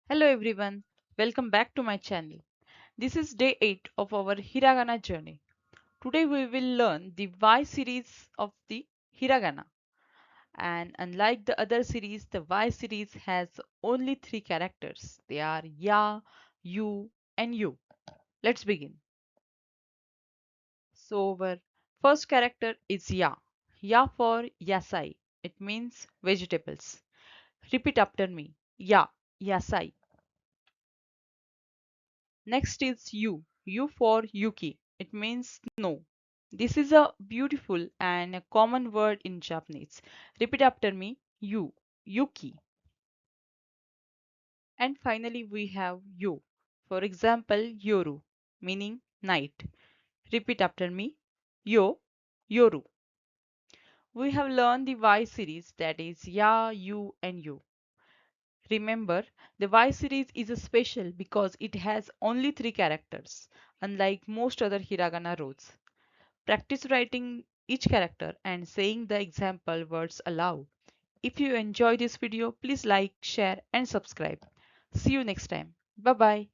Hello everyone, welcome back to my channel. This is day 8 of our Hiragana journey. Today we will learn the Y series of the Hiragana. And unlike the other series, the Y series has only 3 characters. They are ya, you and you. Let's begin. So our first character is ya. Ya for yasai. It means vegetables. Repeat after me. Ya, yasai. Next is you. You for yuki. It means snow. This is a beautiful and a common word in Japanese. Repeat after me. You. Yuki. And finally we have yo. For example, yoru, meaning night. Repeat after me. Yo. Yoru. We have learned the Y series, that is ya, you and you. Remember, the Y series is special because it has only 3 characters, unlike most other hiragana rows. Practice writing each character and saying the example words aloud. If you enjoy this video, please like, share and subscribe. See you next time. Bye bye.